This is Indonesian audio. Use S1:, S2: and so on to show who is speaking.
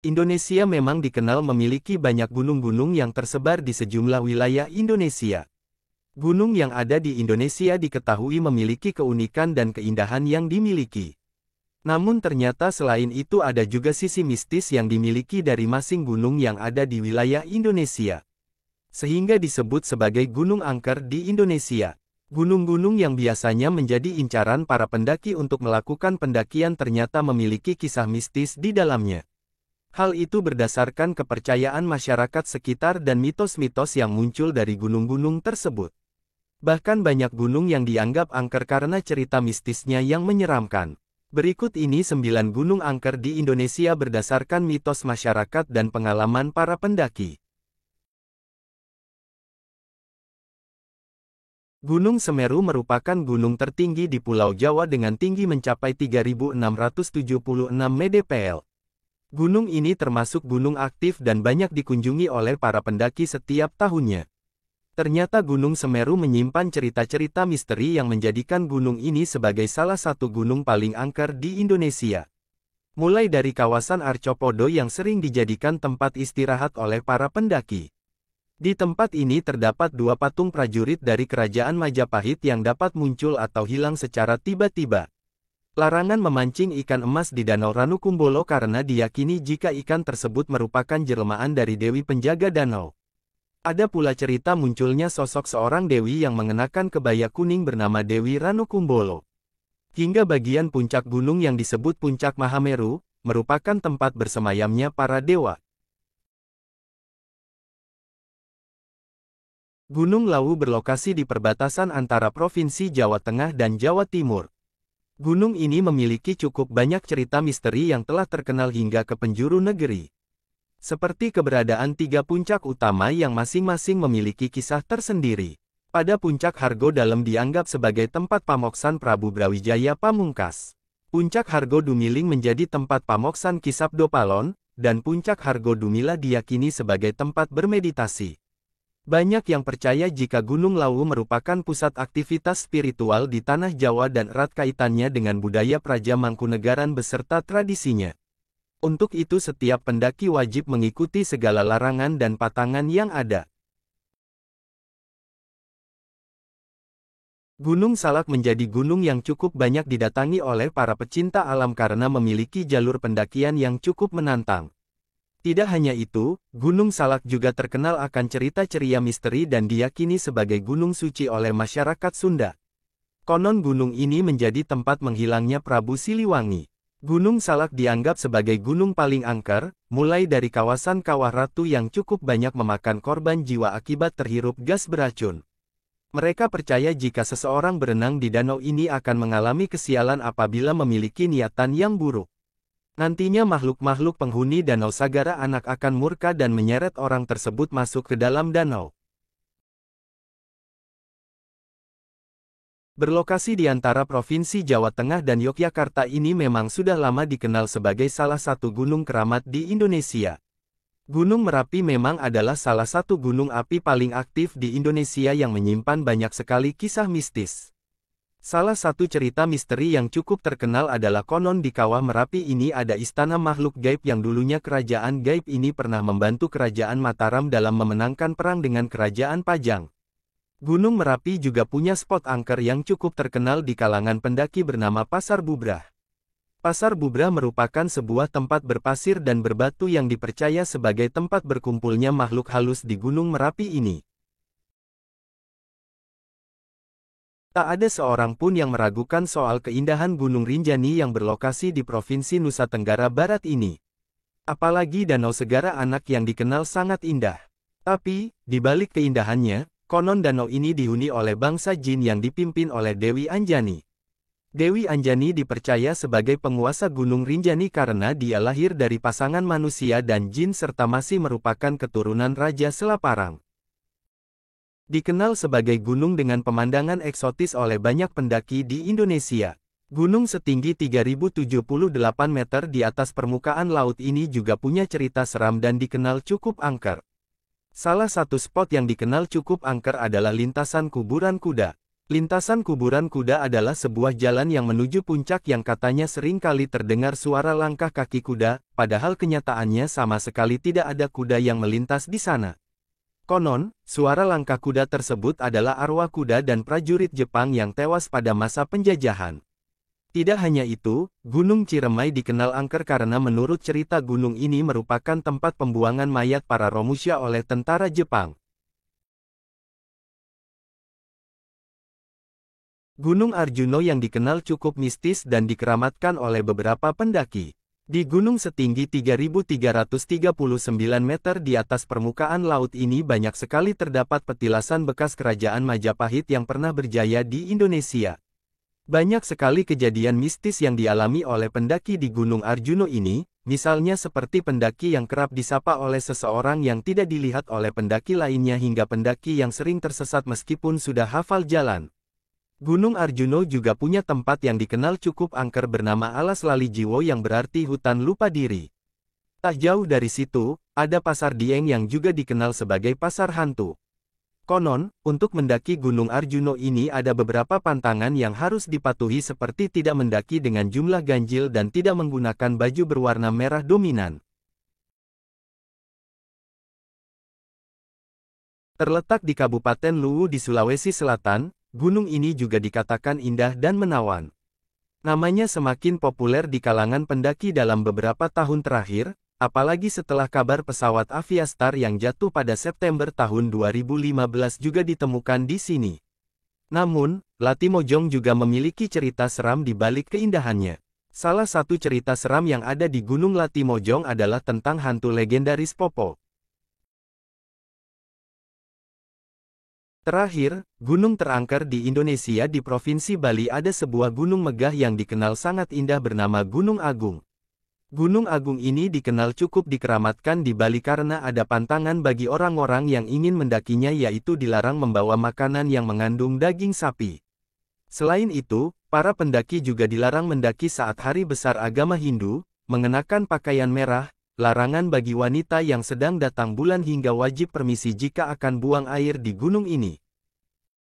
S1: Indonesia memang dikenal memiliki banyak gunung-gunung yang tersebar di sejumlah wilayah Indonesia. Gunung yang ada di Indonesia diketahui memiliki keunikan dan keindahan yang dimiliki. Namun ternyata selain itu ada juga sisi mistis yang dimiliki dari masing gunung yang ada di wilayah Indonesia. Sehingga disebut sebagai gunung angker di Indonesia. Gunung-gunung yang biasanya menjadi incaran para pendaki untuk melakukan pendakian ternyata memiliki kisah mistis di dalamnya. Hal itu berdasarkan kepercayaan masyarakat sekitar dan mitos-mitos yang muncul dari gunung-gunung tersebut. Bahkan banyak gunung yang dianggap angker karena cerita mistisnya yang menyeramkan. Berikut ini 9 gunung angker di Indonesia berdasarkan mitos masyarakat dan pengalaman para pendaki. Gunung Semeru merupakan gunung tertinggi di Pulau Jawa dengan tinggi mencapai 3.676 mdpl. Gunung ini termasuk gunung aktif dan banyak dikunjungi oleh para pendaki setiap tahunnya. Ternyata Gunung Semeru menyimpan cerita-cerita misteri yang menjadikan gunung ini sebagai salah satu gunung paling angker di Indonesia. Mulai dari kawasan Arcopodo yang sering dijadikan tempat istirahat oleh para pendaki. Di tempat ini terdapat 2 patung prajurit dari Kerajaan Majapahit yang dapat muncul atau hilang secara tiba-tiba. Larangan memancing ikan emas di Danau Ranukumbolo karena diyakini jika ikan tersebut merupakan jelmaan dari Dewi Penjaga Danau. Ada pula cerita munculnya sosok seorang dewi yang mengenakan kebaya kuning bernama Dewi Ranukumbolo. Hingga bagian puncak gunung yang disebut Puncak Mahameru, merupakan tempat bersemayamnya para dewa. Gunung Lawu berlokasi di perbatasan antara Provinsi Jawa Tengah dan Jawa Timur. Gunung ini memiliki cukup banyak cerita misteri yang telah terkenal hingga ke penjuru negeri. Seperti keberadaan 3 puncak utama yang masing-masing memiliki kisah tersendiri. Pada Puncak Hargo Dalem dianggap sebagai tempat pamoksan Prabu Brawijaya Pamungkas. Puncak Hargo Dumiling menjadi tempat pamoksan Ki Sabdo Palon, dan Puncak Hargo Dumila diyakini sebagai tempat bermeditasi. Banyak yang percaya jika Gunung Lawu merupakan pusat aktivitas spiritual di tanah Jawa dan erat kaitannya dengan budaya Praja Mangkunegaran beserta tradisinya. Untuk itu setiap pendaki wajib mengikuti segala larangan dan patangan yang ada. Gunung Salak menjadi gunung yang cukup banyak didatangi oleh para pecinta alam karena memiliki jalur pendakian yang cukup menantang. Tidak hanya itu, Gunung Salak juga terkenal akan cerita ceria misteri dan diyakini sebagai gunung suci oleh masyarakat Sunda. Konon gunung ini menjadi tempat menghilangnya Prabu Siliwangi. Gunung Salak dianggap sebagai gunung paling angker, mulai dari kawasan Kawah Ratu yang cukup banyak memakan korban jiwa akibat terhirup gas beracun. Mereka percaya jika seseorang berenang di danau ini akan mengalami kesialan apabila memiliki niatan yang buruk. Nantinya makhluk-makhluk penghuni Danau Sagara Anak akan murka dan menyeret orang tersebut masuk ke dalam danau. Berlokasi di antara Provinsi Jawa Tengah dan Yogyakarta ini memang sudah lama dikenal sebagai salah satu gunung keramat di Indonesia. Gunung Merapi memang adalah salah satu gunung api paling aktif di Indonesia yang menyimpan banyak sekali kisah mistis. Salah satu cerita misteri yang cukup terkenal adalah konon di Kawah Merapi ini ada istana makhluk gaib yang dulunya kerajaan gaib ini pernah membantu kerajaan Mataram dalam memenangkan perang dengan kerajaan Pajang. Gunung Merapi juga punya spot angker yang cukup terkenal di kalangan pendaki bernama Pasar Bubrah. Pasar Bubrah merupakan sebuah tempat berpasir dan berbatu yang dipercaya sebagai tempat berkumpulnya makhluk halus di Gunung Merapi ini. Tak ada seorang pun yang meragukan soal keindahan Gunung Rinjani yang berlokasi di Provinsi Nusa Tenggara Barat ini. Apalagi Danau Segara Anak yang dikenal sangat indah. Tapi, di balik keindahannya, konon danau ini dihuni oleh bangsa jin yang dipimpin oleh Dewi Anjani. Dewi Anjani dipercaya sebagai penguasa Gunung Rinjani karena dia lahir dari pasangan manusia dan jin serta masih merupakan keturunan Raja Selaparang. Dikenal sebagai gunung dengan pemandangan eksotis oleh banyak pendaki di Indonesia. Gunung setinggi 3078 meter di atas permukaan laut ini juga punya cerita seram dan dikenal cukup angker. Salah satu spot yang dikenal cukup angker adalah lintasan kuburan kuda. Lintasan kuburan kuda adalah sebuah jalan yang menuju puncak yang katanya sering kali terdengar suara langkah kaki kuda, padahal kenyataannya sama sekali tidak ada kuda yang melintas di sana. Konon, suara langkah kuda tersebut adalah arwah kuda dan prajurit Jepang yang tewas pada masa penjajahan. Tidak hanya itu, Gunung Ciremai dikenal angker karena menurut cerita gunung ini merupakan tempat pembuangan mayat para Romusha oleh tentara Jepang. Gunung Arjuno yang dikenal cukup mistis dan dikeramatkan oleh beberapa pendaki. Di gunung setinggi 3.339 meter di atas permukaan laut ini banyak sekali terdapat petilasan bekas kerajaan Majapahit yang pernah berjaya di Indonesia. Banyak sekali kejadian mistis yang dialami oleh pendaki di Gunung Arjuno ini, misalnya seperti pendaki yang kerap disapa oleh seseorang yang tidak dilihat oleh pendaki lainnya hingga pendaki yang sering tersesat meskipun sudah hafal jalan. Gunung Arjuno juga punya tempat yang dikenal cukup angker bernama Alas Lali Jiwo yang berarti hutan lupa diri. Tak jauh dari situ, ada Pasar Dieng yang juga dikenal sebagai pasar hantu. Konon, untuk mendaki Gunung Arjuno ini ada beberapa pantangan yang harus dipatuhi seperti tidak mendaki dengan jumlah ganjil dan tidak menggunakan baju berwarna merah dominan. Terletak di Kabupaten Luwu di Sulawesi Selatan, gunung ini juga dikatakan indah dan menawan. Namanya semakin populer di kalangan pendaki dalam beberapa tahun terakhir, apalagi setelah kabar pesawat Aviastar yang jatuh pada September tahun 2015 juga ditemukan di sini. Namun, Latimojong juga memiliki cerita seram di balik keindahannya. Salah satu cerita seram yang ada di Gunung Latimojong adalah tentang hantu legendaris Popo. Terakhir, gunung terangker di Indonesia di Provinsi Bali ada sebuah gunung megah yang dikenal sangat indah bernama Gunung Agung. Gunung Agung ini dikenal cukup dikeramatkan di Bali karena ada pantangan bagi orang-orang yang ingin mendakinya yaitu dilarang membawa makanan yang mengandung daging sapi. Selain itu, para pendaki juga dilarang mendaki saat hari besar agama Hindu, mengenakan pakaian merah, larangan bagi wanita yang sedang datang bulan hingga wajib permisi jika akan buang air di gunung ini.